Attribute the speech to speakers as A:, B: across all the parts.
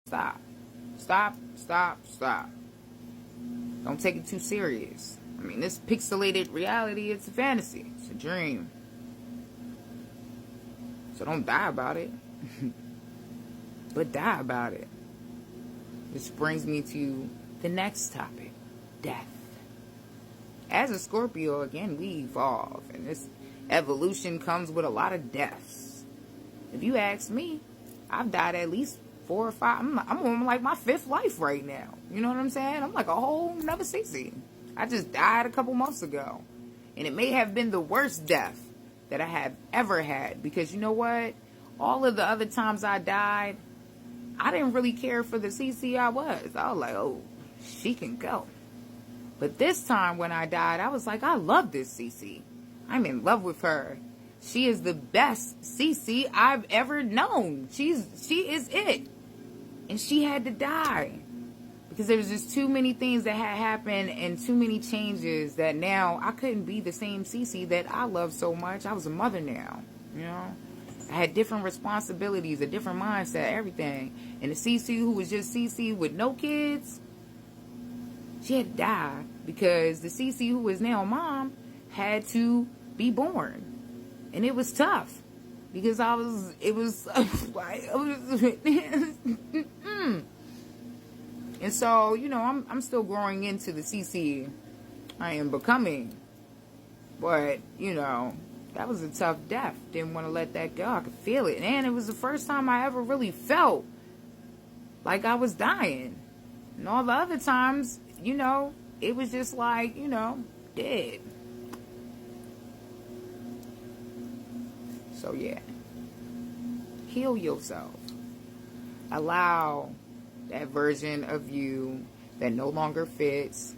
A: Stop. Stop, stop, stop. Don't take it too serious. I mean, this pixelated reality, it's a fantasy. It's a dream. So don't die about it. But die about it. Which brings me to the next topic. Death. As a Scorpio, again, we evolve. And this evolution comes with a lot of deaths. If you ask me, I've died at least 4 or 5. I'm on like my 5th life right now. You know what I'm saying? I'm like a whole another CC. I just died a couple months ago. And it may have been the worst death that I have ever had. Because you know what? All of the other times I died, I didn't really care for the CC I was. I was like, oh, she can go. But this time when I died, I was like, I love this CC. I'm in love with her. She is the best CC I've ever known. She is it. And she had to die. Because there was just too many things that had happened and too many changes that now I couldn't be the same CC that I love so much. I was a mother now, you know. I had different responsibilities, a different mindset, everything. And the CC who was just CC with no kids, she had to die because the CC who is now mom had to be born. And it was tough because and so, you know, I'm still growing into the CC I am becoming. But, you know, that was a tough death. Didn't want to let that go. I could feel it. And it was the first time I ever really felt like I was dying. And all the other times, you know, it was just like, you know, dead. So, yeah. Heal yourself. Allow that version of you that no longer fits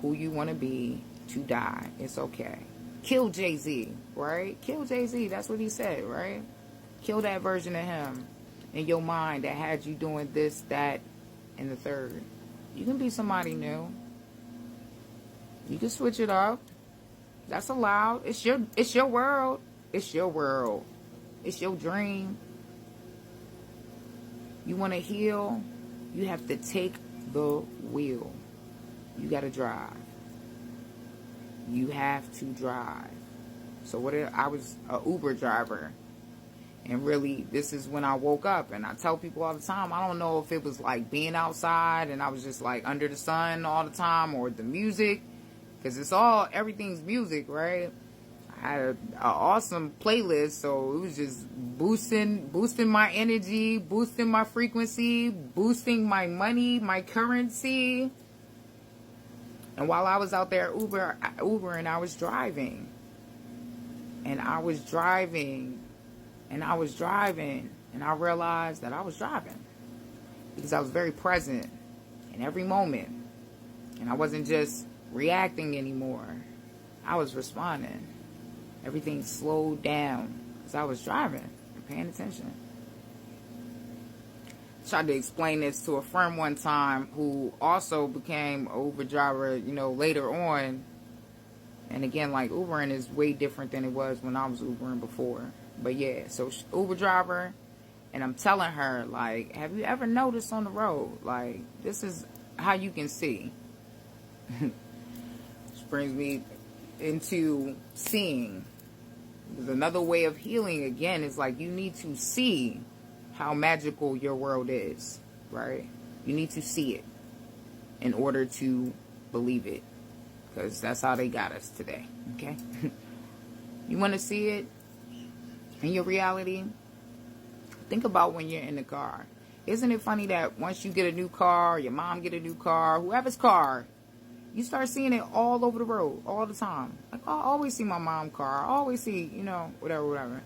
A: who you want to be to die. It's okay. Kill Jay-Z, right? Kill Jay-Z. That's what he said, right? Kill that version of him in your mind that had you doing this, that, and the third. You can be somebody new. You can switch it up. That's allowed. It's your world. It's your world. It's your dream. You want to heal? You have to take the wheel. You got to drive. You have to drive. So I was an Uber driver. And really, this is when I woke up. And I tell people all the time, I don't know if it was like being outside and I was just like under the sun all the time or the music. Because everything's music, right? I had an awesome playlist, so it was just boosting my energy, boosting my frequency, boosting my money, my currency. And while I was out there Ubering, I was driving. And I was driving. And I was driving. And I realized that I was driving. Because I was very present in every moment. And I wasn't just reacting anymore. I was responding. Everything slowed down. Because I was driving and paying attention. Tried to explain this to a friend one time who also became an Uber driver, you know, later on. And again, like, Ubering is way different than it was when I was Ubering before. But yeah, so Uber driver, and I'm telling her, like, have you ever noticed on the road, like, this is how you can see. Which brings me into seeing. There's another way of healing, again, is like you need to see how magical your world is, right? You need to see it in order to believe it, because that's how they got us today, okay? You want to see it in your reality? Think about when you're in the car. Isn't it funny that once you get a new car, your mom get a new car, whoever's car, you start seeing it all over the road, all the time. Like, I always see my mom's car. I always see, you know, whatever.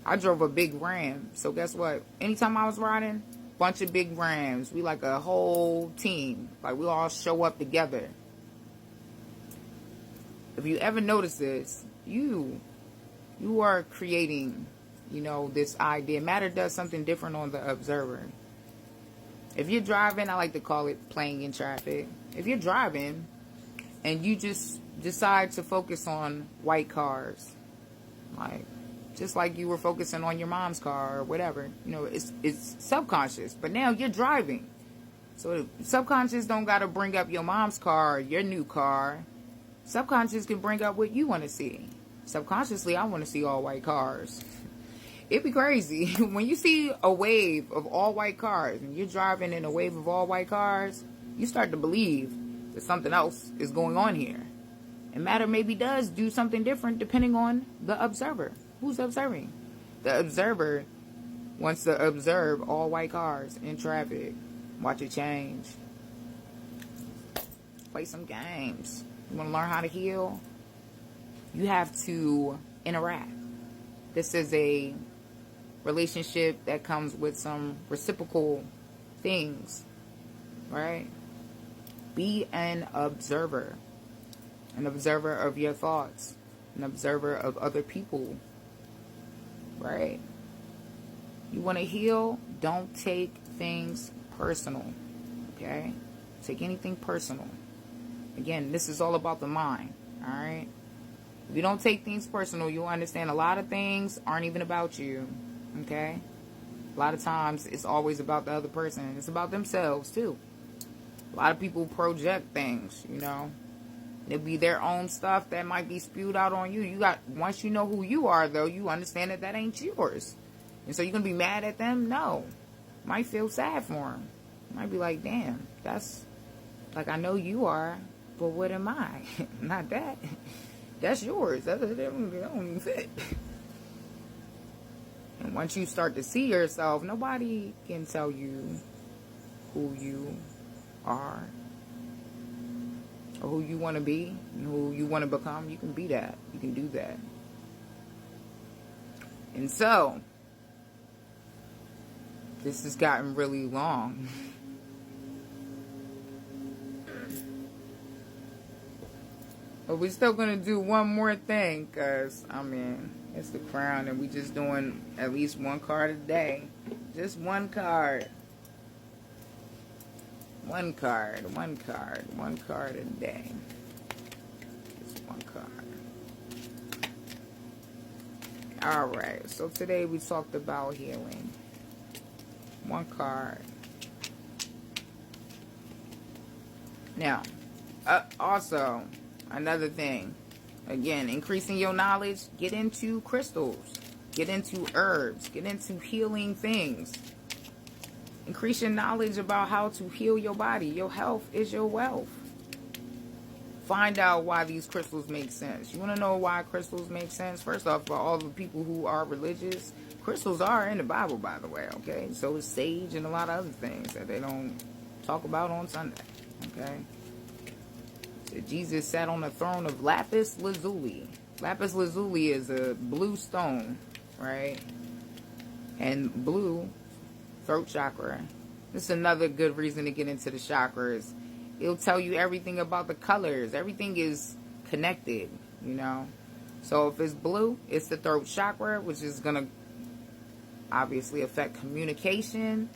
A: I drove a big Ram, so guess what? Anytime I was riding, bunch of big Rams. We like a whole team. Like, we all show up together. If you ever notice this, you are creating, you know, this idea. Matter does something different on the observer. If you're driving, I like to call it playing in traffic. If you're driving and you just decide to focus on white cars, like, Just like you were focusing on your mom's car or whatever. You know, it's subconscious. But now you're driving. So subconscious don't got to bring up your mom's car or your new car. Subconscious can bring up what you want to see. Subconsciously, I want to see all white cars. It'd be crazy. When you see a wave of all white cars and you're driving in a wave of all white cars, you start to believe that something else is going on here. And matter maybe does do something different depending on the observer. Who's observing? The observer wants to observe all white cars in traffic. Watch it change. Play some games. You want to learn how to heal? You have to interact. This is a relationship that comes with some reciprocal things, right? Be an observer of your thoughts, an observer of other people, right? You want to heal? Don't take things personal, okay? Take anything personal. Again, this is all about the mind, all right? If you don't take things personal, you'll understand a lot of things aren't even about you. Okay? A lot of times it's always about the other person. It's about themselves too. A lot of people project things, you know. It'll be their own stuff that might be spewed out on you. Once you know who you are though, you understand that ain't yours. And so you're going to be mad at them? No. Might feel sad for them. Might be like, damn, that's like, I know you are, but what am I? Not that. That's yours. That don't even fit. And once you start to see yourself, nobody can tell you who you are or who you want to be and who you want to become. You can be that. You can do that. And so, this has gotten really long. But we're still going to do one more thing because, I mean, it's the crown and we just doing at least one card a day. Just one card. One card a day. Just one card. Alright, so today we talked about healing. One card. Now, also, another thing. Again, increasing your knowledge, get into crystals, get into herbs, get into healing things. Increase your knowledge about how to heal your body. Your health is your wealth. Find out why these crystals make sense. You want to know why crystals make sense? First off, for all the people who are religious, crystals are in the Bible, by the way, okay? So is sage and a lot of other things that they don't talk about on Sunday, okay? Jesus sat on the throne of lapis lazuli. Lapis lazuli is a blue stone, right? And blue, throat chakra. This is another good reason to get into the chakras. It'll tell you everything about the colors. Everything is connected, you know. So if it's blue, it's the throat chakra, which is going to obviously affect communication,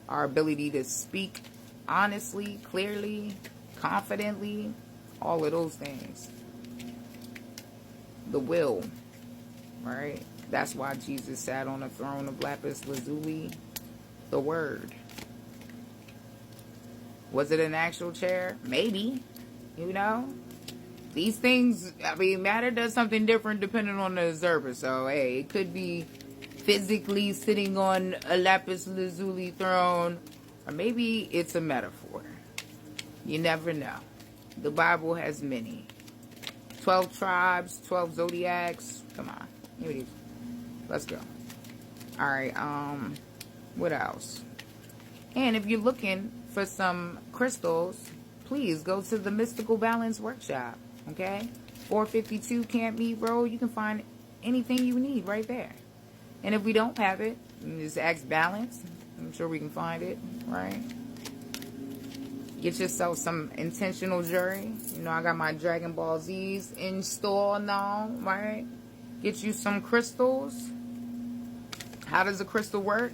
A: our ability to speak honestly, clearly, confidently. All of those things. The will, right? That's why Jesus sat on the throne of lapis lazuli. The word. Was it an actual chair? Maybe. You know? These things, I mean, matter does something different depending on the observer. So, hey, it could be physically sitting on a lapis lazuli throne. Or maybe it's a metaphor. You never know. The Bible has many. 12 tribes, 12 zodiacs. Come on. Here it is. Let's go. Alright, what else? And if you're looking for some crystals, please go to the Mystical Balance Workshop. Okay? 452 Camp Mead Road. You can find anything you need right there. And if we don't have it, just ask Balance. I'm sure we can find it, right? Get yourself some intentional jewelry. You know, I got my Dragon Ball Z's in store now, right? Get you some crystals. How does a crystal work?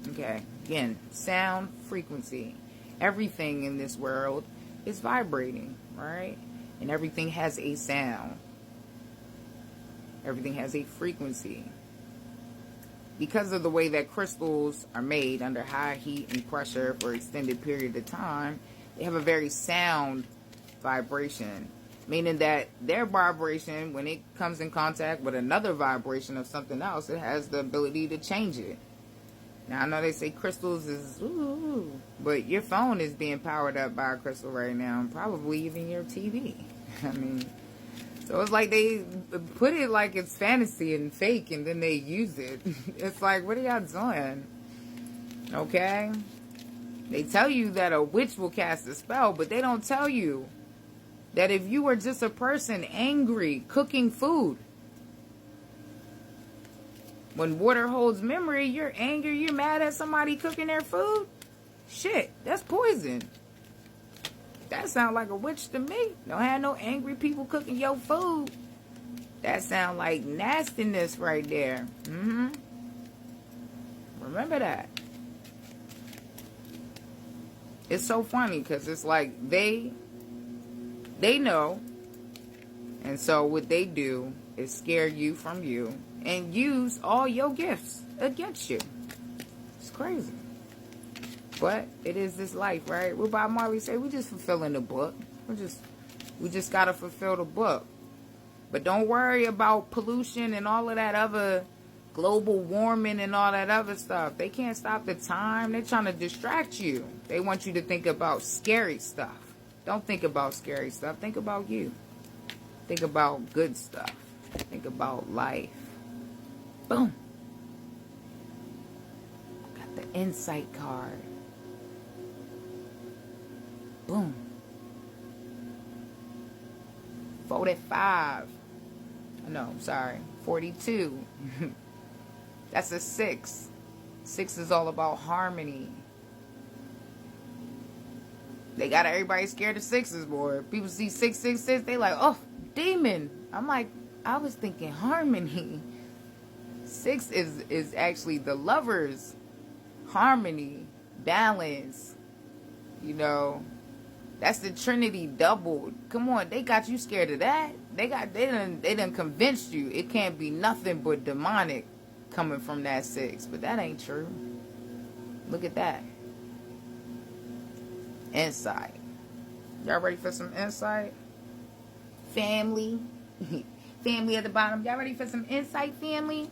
A: Okay, again, sound, frequency. Everything in this world is vibrating, right? And everything has a sound. Everything has a frequency. because of the way that crystals are made under high heat and pressure for extended period of time, they have a very sound vibration, meaning that their vibration, when it comes in contact with another vibration of something else, it has the ability to change it. Now, I know they say crystals is, ooh, but your phone is being powered up by a crystal right now, and probably even your TV. I mean, so it's like they put it like it's fantasy and fake, and then they use it. It's like, what are y'all doing? Okay? They tell you that a witch will cast a spell, but they don't tell you that if you were just a person angry, cooking food, when water holds memory, you're angry, you're mad at somebody cooking their food. Shit, that's poison. That sounds like a witch to me. Don't have no angry people cooking your food. That sounds like nastiness right there. Remember that. It's so funny because it's like they know. And so what they do is scare you from you and use all your gifts against you. It's crazy. But it is this life, right? What Bob Marley say? We just fulfilling the book. We just gotta fulfill the book. But don't worry about pollution and all of that other global warming and all that other stuff. They can't stop the time. They're trying to distract you. They want you to think about scary stuff. Don't think about scary stuff. Think about you. Think about good stuff. Think about life. Boom. Got the insight card. Boom. 45. No, sorry. 42. That's a 6. 6 is all about harmony. They got everybody scared of 6s, boy. People see 666, they like, oh, demon. I'm like, I was thinking harmony. 6 is actually the lovers. Harmony, balance. You know, that's the Trinity doubled. Come on, they got you scared of that. They done convinced you it can't be nothing but demonic coming from that 6. But that ain't true. Look at that. Insight. Y'all ready for some insight? Family. Family at the bottom. Y'all ready for some insight, family?